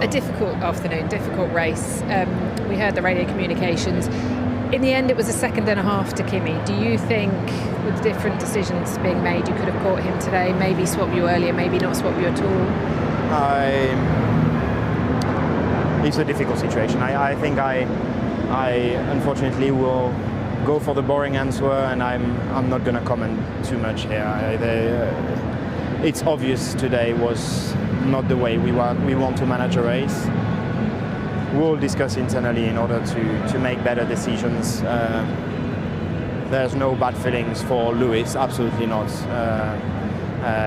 A difficult afternoon, difficult race. We heard the radio communications. In the end, it was a second and a half to Kimi. Do you think, with different decisions being made, you could have caught him today, maybe swap you earlier, maybe not swap you at all? It's a difficult situation. I think I unfortunately will go for the boring answer, and I'm not going to comment too much here. It's obvious today was not the way we want to manage a race. We'll discuss internally in order to make better decisions. There's no bad feelings for Lewis, absolutely not.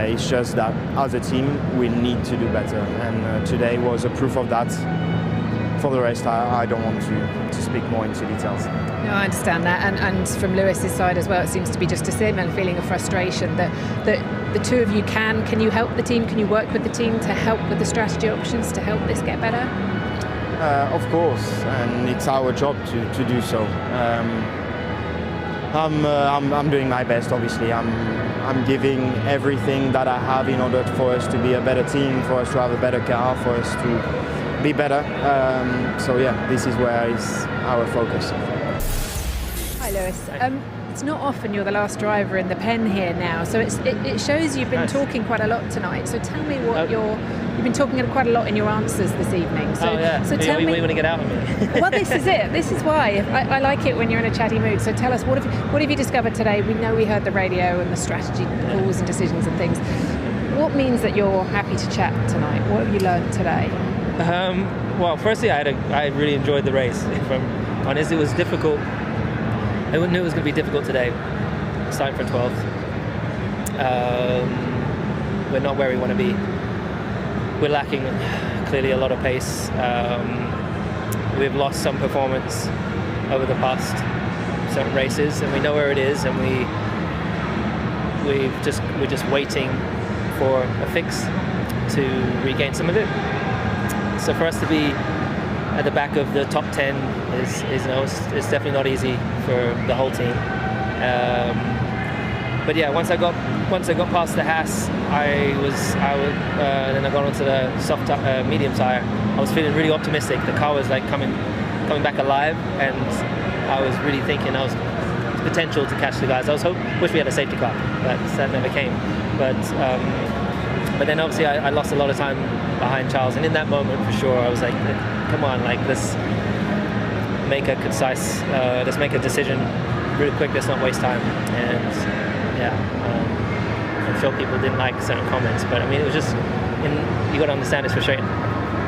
It's just that as a team we need to do better, and today was a proof of that. For the rest, I don't want to speak more into details. No, I understand that, and from Lewis's side as well, it seems to be just a similar feeling of frustration that the two of you can you help the team? Can you work with the team to help with the strategy options to help this get better? Of course, and it's our job to do so. I'm doing my best. Obviously, I'm giving everything that I have in order for us to be a better team, for us to have a better car, for us to be better. So yeah, this is where is our focus. Hi Lewis. It's not often you're the last driver in the pen here now, so it shows you've been talking quite a lot tonight. So tell me what you've been talking quite a lot in your answers this evening. So, so tell me. What do you want to get out of me? Well, this is it. This is why I like it when you're in a chatty mood. So tell us, what have you discovered today? We know we heard the radio and the strategy calls and decisions and things. What means that you're happy to chat tonight? What have you learned today? Well, firstly, I really enjoyed the race. If I'm honest, it was difficult. I knew it was going to be difficult today, starting from 12th. We're not where we want to be. We're lacking clearly a lot of pace. We've lost some performance over the past certain races, and we know where it is, and we're just waiting for a fix to regain some of it. So for us to be at the back of the top 10 is it's definitely not easy for the whole team. But yeah, once I got past the Haas, then I got onto the soft medium tire. I was feeling really optimistic. The car was like coming back alive, and I was really thinking I was potential to catch the guys. Wish we had a safety car, but that never came. But then obviously I lost a lot of time behind Charles, and in that moment for sure I was like, come on, like let's make a decision really quick, let's not waste time. And I'm sure people didn't like certain comments, but I mean it was just, you got to understand it's frustrating.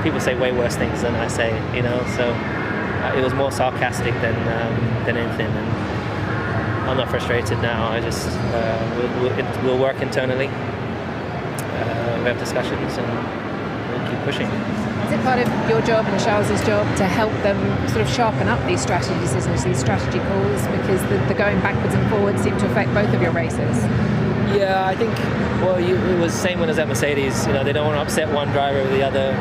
People say way worse things than I say, so it was more sarcastic than anything, and I'm not frustrated now. I just we'll work internally. We have discussions and we'll keep pushing. Is it part of your job and Charles's job to help them sort of sharpen up these strategy decisions, these strategy calls, because the going backwards and forwards seem to affect both of your races? Yeah, I think, it was the same when I was at Mercedes. They don't want to upset one driver over the other.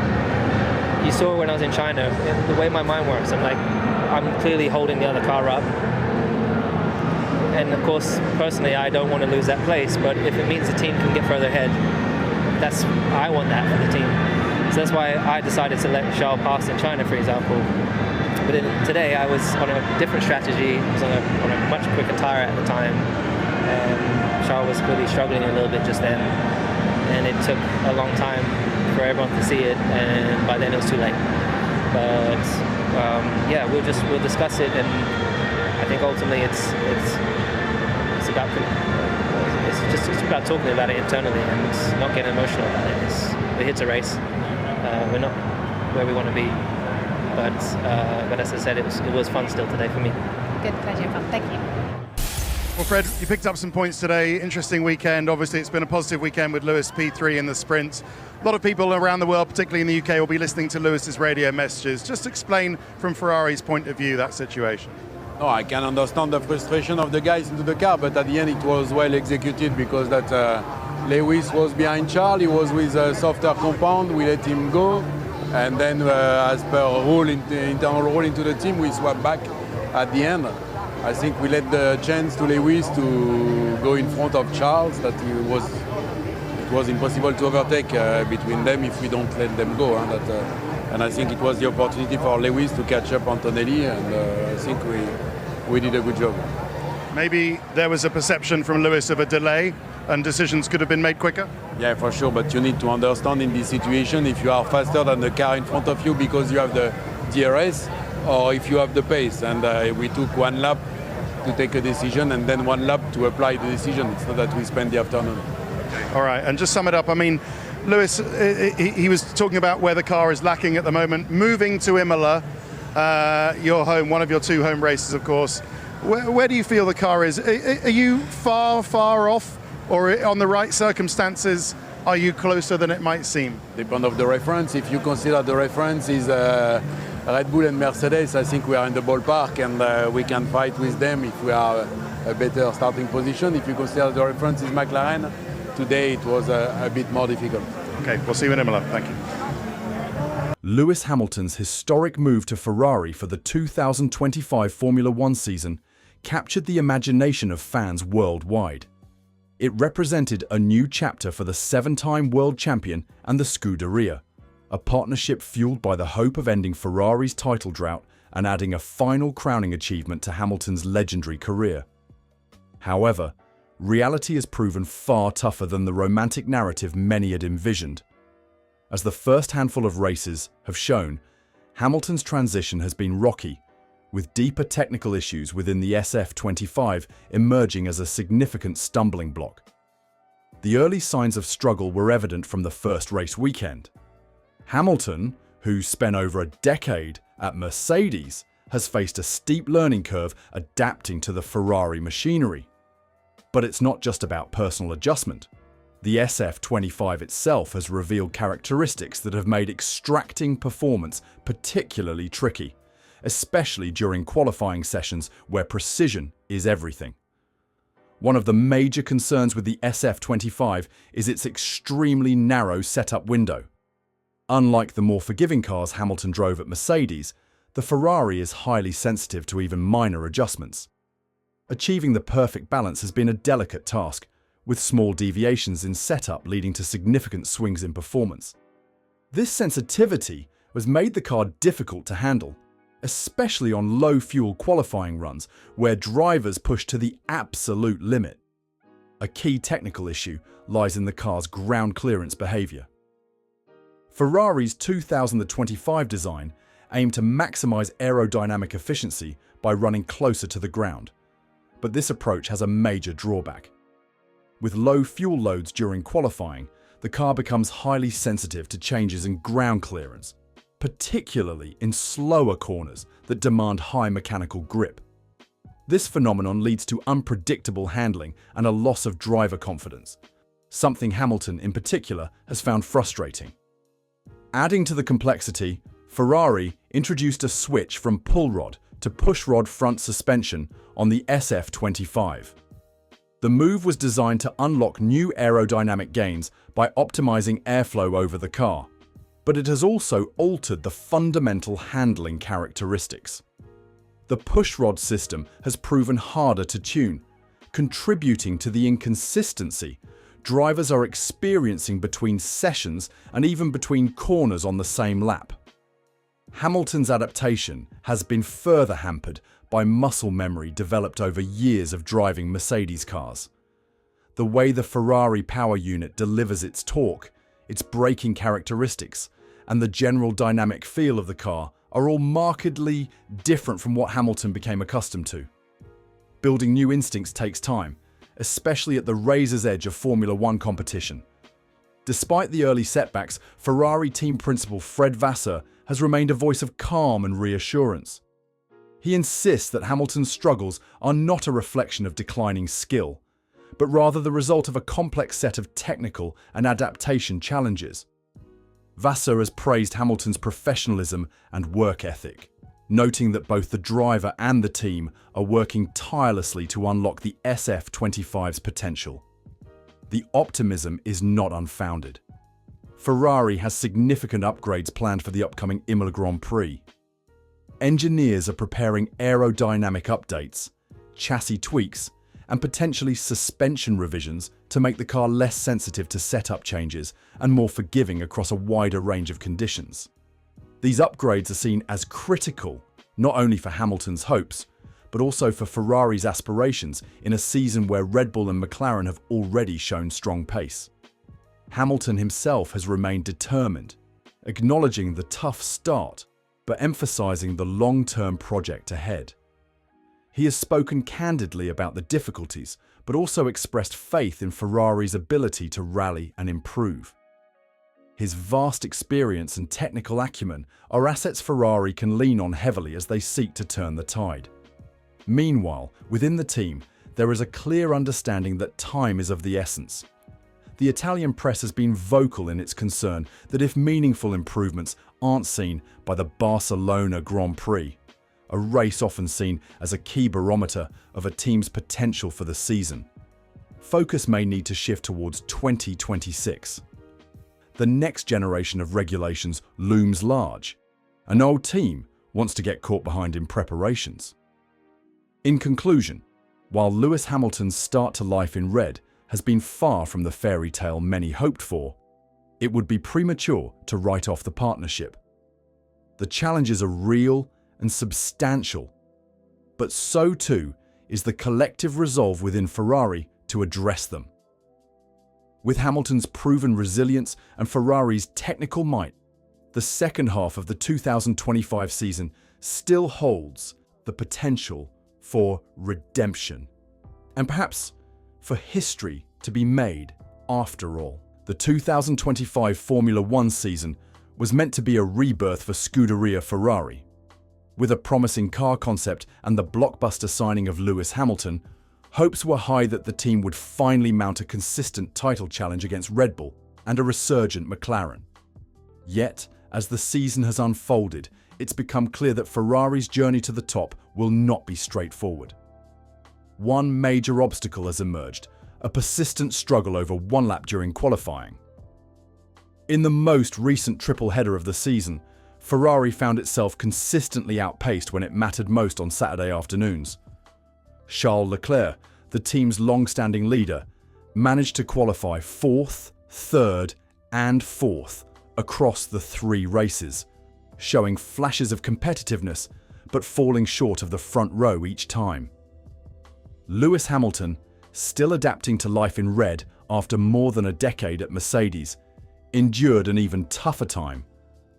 You saw when I was in China, the way my mind works, I'm clearly holding the other car up. And of course, personally, I don't want to lose that place, but if it means the team can get further ahead, I want that for the team. So that's why I decided to let Charles pass in China, for example. But today I was on a different strategy. I was on a much quicker tire at the time. Charles was clearly struggling a little bit just then, and it took a long time for everyone to see it, and by then it was too late. But we'll discuss it, and I think ultimately it's about talking about it internally and not getting emotional about it. We're here to race. We're not where we want to be, but as I said, it was fun still today for me. Good, pleasure, fun. Thank you. Well, Fred, you picked up some points today. Interesting weekend. Obviously, it's been a positive weekend with Lewis P3 in the sprint. A lot of people around the world, particularly in the UK, will be listening to Lewis's radio messages. Just explain from Ferrari's point of view that situation. No, I can understand the frustration of the guys into the car, but at the end it was well executed because Lewis was behind Charles. He was with a softer compound. We let him go, and then as per internal rule into the team, we swapped back at the end. I think we let the chance to Lewis to go in front of Charles, that he was it was impossible to overtake between them if we don't let them go. And I think it was the opportunity for Lewis to catch up Antonelli, and I think we did a good job. Maybe there was a perception from Lewis of a delay and decisions could have been made quicker? Yeah, for sure, but you need to understand in this situation if you are faster than the car in front of you because you have the DRS, or if you have the pace. And we took 1 lap to take a decision and then 1 lap to apply the decision. It's not that we spend the afternoon. All right, and just sum it up. I mean, Lewis, he was talking about where the car is lacking at the moment. Moving to Imola, your home, one of your 2 home races, of course. Where do you feel the car is? Are you far off, or on the right circumstances, are you closer than it might seem? Depend of the reference. If you consider the reference is Red Bull and Mercedes, I think we are in the ballpark, and we can fight with them if we are a better starting position. If you consider the reference is McLaren, today it was a bit more difficult. Okay, we'll see you in Imola. Thank you. Lewis Hamilton's historic move to Ferrari for the 2025 Formula One season captured the imagination of fans worldwide. It represented a new chapter for the 7-time world champion and the Scuderia, a partnership fueled by the hope of ending Ferrari's title drought and adding a final crowning achievement to Hamilton's legendary career. However, reality has proven far tougher than the romantic narrative many had envisioned. As the first handful of races have shown, Hamilton's transition has been rocky, with deeper technical issues within the SF25 emerging as a significant stumbling block. The early signs of struggle were evident from the first race weekend. Hamilton, who spent over a decade at Mercedes, has faced a steep learning curve adapting to the Ferrari machinery. But it's not just about personal adjustment. The SF25 itself has revealed characteristics that have made extracting performance particularly tricky, especially during qualifying sessions where precision is everything. One of the major concerns with the SF25 is its extremely narrow setup window. Unlike the more forgiving cars Hamilton drove at Mercedes, the Ferrari is highly sensitive to even minor adjustments. Achieving the perfect balance has been a delicate task, with small deviations in setup leading to significant swings in performance. This sensitivity has made the car difficult to handle, especially on low-fuel qualifying runs where drivers push to the absolute limit. A key technical issue lies in the car's ground clearance behaviour. Ferrari's 2025 design aimed to maximise aerodynamic efficiency by running closer to the ground, but this approach has a major drawback. With low fuel loads during qualifying, the car becomes highly sensitive to changes in ground clearance, particularly in slower corners that demand high mechanical grip. This phenomenon leads to unpredictable handling and a loss of driver confidence, something Hamilton in particular has found frustrating. Adding to the complexity, Ferrari introduced a switch from pull rod to push rod front suspension on the SF25. The move was designed to unlock new aerodynamic gains by optimizing airflow over the car, but it has also altered the fundamental handling characteristics. The pushrod system has proven harder to tune, contributing to the inconsistency drivers are experiencing between sessions and even between corners on the same lap. Hamilton's adaptation has been further hampered by muscle memory developed over years of driving Mercedes cars. The way the Ferrari power unit delivers its torque, its braking characteristics, and the general dynamic feel of the car are all markedly different from what Hamilton became accustomed to. Building new instincts takes time, especially at the razor's edge of Formula One competition. Despite the early setbacks, Ferrari team principal Fred Vasseur has remained a voice of calm and reassurance. He insists that Hamilton's struggles are not a reflection of declining skill, but rather the result of a complex set of technical and adaptation challenges. Vasseur has praised Hamilton's professionalism and work ethic, noting that both the driver and the team are working tirelessly to unlock the SF25's potential. The optimism is not unfounded. Ferrari has significant upgrades planned for the upcoming Imola Grand Prix. Engineers are preparing aerodynamic updates, chassis tweaks, and potentially suspension revisions to make the car less sensitive to setup changes and more forgiving across a wider range of conditions. These upgrades are seen as critical, not only for Hamilton's hopes, but also for Ferrari's aspirations in a season where Red Bull and McLaren have already shown strong pace. Hamilton himself has remained determined, acknowledging the tough start, but emphasizing the long-term project ahead. He has spoken candidly about the difficulties, but also expressed faith in Ferrari's ability to rally and improve. His vast experience and technical acumen are assets Ferrari can lean on heavily as they seek to turn the tide. Meanwhile, within the team, there is a clear understanding that time is of the essence. The Italian press has been vocal in its concern that if meaningful improvements aren't seen by the Barcelona Grand Prix, a race often seen as a key barometer of a team's potential for the season, focus may need to shift towards 2026. The next generation of regulations looms large. An old team wants to get caught behind in preparations. In conclusion, while Lewis Hamilton's start to life in red has been far from the fairy tale many hoped for, it would be premature to write off the partnership. The challenges are real and substantial, but so too is the collective resolve within Ferrari to address them. With Hamilton's proven resilience and Ferrari's technical might, the second half of the 2025 season still holds the potential for redemption, and perhaps for history to be made after all. The 2025 Formula One season was meant to be a rebirth for Scuderia Ferrari. With a promising car concept and the blockbuster signing of Lewis Hamilton, hopes were high that the team would finally mount a consistent title challenge against Red Bull and a resurgent McLaren. Yet, as the season has unfolded, it's become clear that Ferrari's journey to the top will not be straightforward. One major obstacle has emerged, a persistent struggle over one lap during qualifying. In the most recent triple header of the season, Ferrari found itself consistently outpaced when it mattered most on Saturday afternoons. Charles Leclerc, the team's long-standing leader, managed to qualify 4th, 3rd, and 4th across the 3 races, showing flashes of competitiveness but falling short of the front row each time. Lewis Hamilton, still adapting to life in red after more than a decade at Mercedes, endured an even tougher time,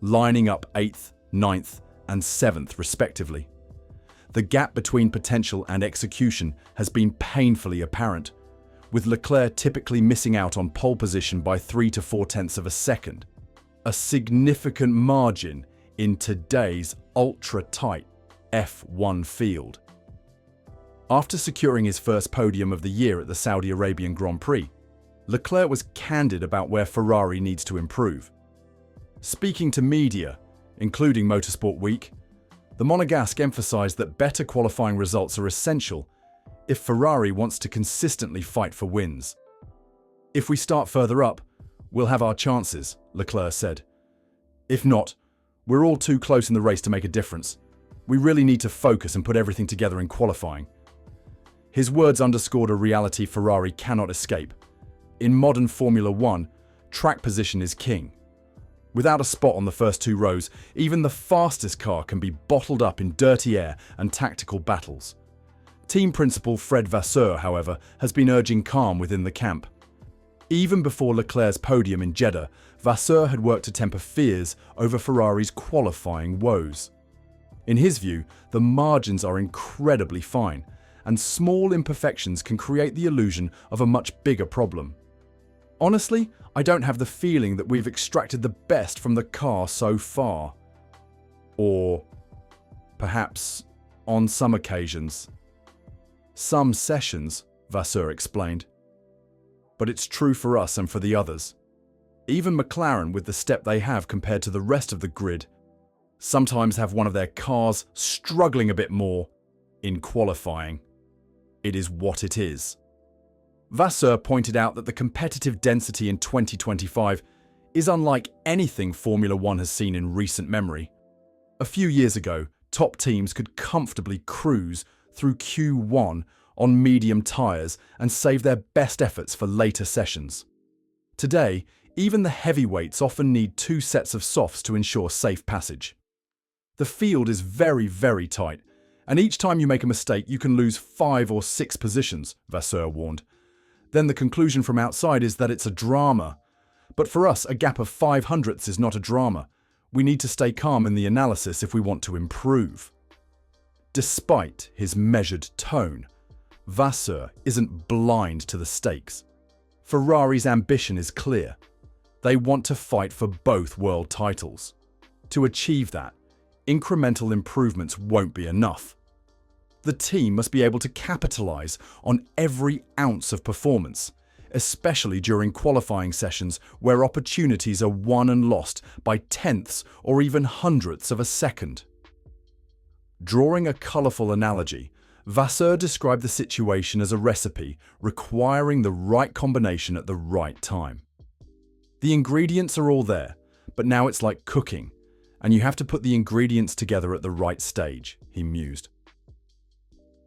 lining up 8th, 9th, and 7th respectively. The gap between potential and execution has been painfully apparent, with Leclerc typically missing out on pole position by 3 to 4 tenths of a second, a significant margin in today's ultra-tight F1 field. After securing his first podium of the year at the Saudi Arabian Grand Prix, Leclerc was candid about where Ferrari needs to improve. Speaking to media, including Motorsport Week, the Monegasque emphasized that better qualifying results are essential if Ferrari wants to consistently fight for wins. "If we start further up, we'll have our chances," Leclerc said. "If not, we're all too close in the race to make a difference. We really need to focus and put everything together in qualifying." His words underscored a reality Ferrari cannot escape. In modern Formula One, track position is king. Without a spot on the first 2 rows, even the fastest car can be bottled up in dirty air and tactical battles. Team principal Fred Vasseur, however, has been urging calm within the camp. Even before Leclerc's podium in Jeddah, Vasseur had worked to temper fears over Ferrari's qualifying woes. In his view, the margins are incredibly fine, and small imperfections can create the illusion of a much bigger problem. "Honestly, I don't have the feeling that we've extracted the best from the car so far." Or perhaps on some occasions. "Some sessions," Vasseur explained. "But it's true for us and for the others. Even McLaren, with the step they have compared to the rest of the grid, sometimes have one of their cars struggling a bit more in qualifying. It is what it is." Vasseur pointed out that the competitive density in 2025 is unlike anything Formula One has seen in recent memory. A few years ago, top teams could comfortably cruise through Q1 on medium tyres and save their best efforts for later sessions. Today, even the heavyweights often need 2 sets of softs to ensure safe passage. The field is very, very tight, and each time you make a mistake you can lose 5 or 6 positions, Vasseur warned. Then the conclusion from outside is that it's a drama. But for us, a gap of 0.05 is not a drama. We need to stay calm in the analysis if we want to improve. Despite his measured tone, Vasseur isn't blind to the stakes. Ferrari's ambition is clear. They want to fight for both world titles. To achieve that, incremental improvements won't be enough. The team must be able to capitalize on every ounce of performance, especially during qualifying sessions where opportunities are won and lost by tenths or even hundredths of a second. Drawing a colourful analogy, Vasseur described the situation as a recipe requiring the right combination at the right time. The ingredients are all there, but now it's like cooking, and you have to put the ingredients together at the right stage, he mused.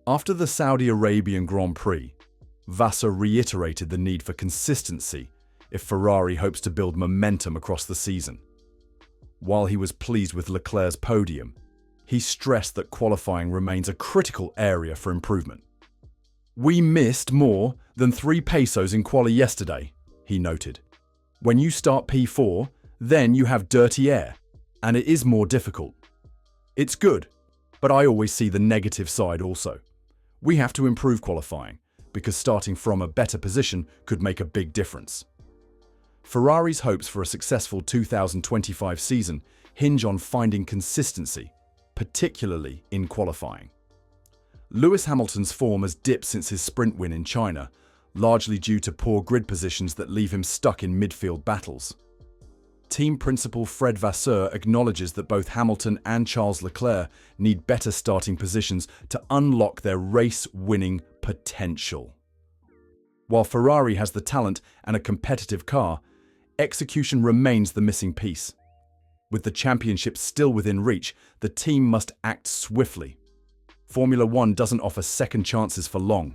After the Saudi Arabian Grand Prix, Vasseur reiterated the need for consistency if Ferrari hopes to build momentum across the season. While he was pleased with Leclerc's podium, he stressed that qualifying remains a critical area for improvement. "We missed more than 3 pesos in quali yesterday," he noted. "When you start P4, then you have dirty air, and it is more difficult. It's good, but I always see the negative side also. We have to improve qualifying, because starting from a better position could make a big difference." Ferrari's hopes for a successful 2025 season hinge on finding consistency, particularly in qualifying. Lewis Hamilton's form has dipped since his sprint win in China, largely due to poor grid positions that leave him stuck in midfield battles. Team principal Fred Vasseur acknowledges that both Hamilton and Charles Leclerc need better starting positions to unlock their race-winning potential. While Ferrari has the talent and a competitive car, execution remains the missing piece. With the championship still within reach, the team must act swiftly. Formula One doesn't offer second chances for long.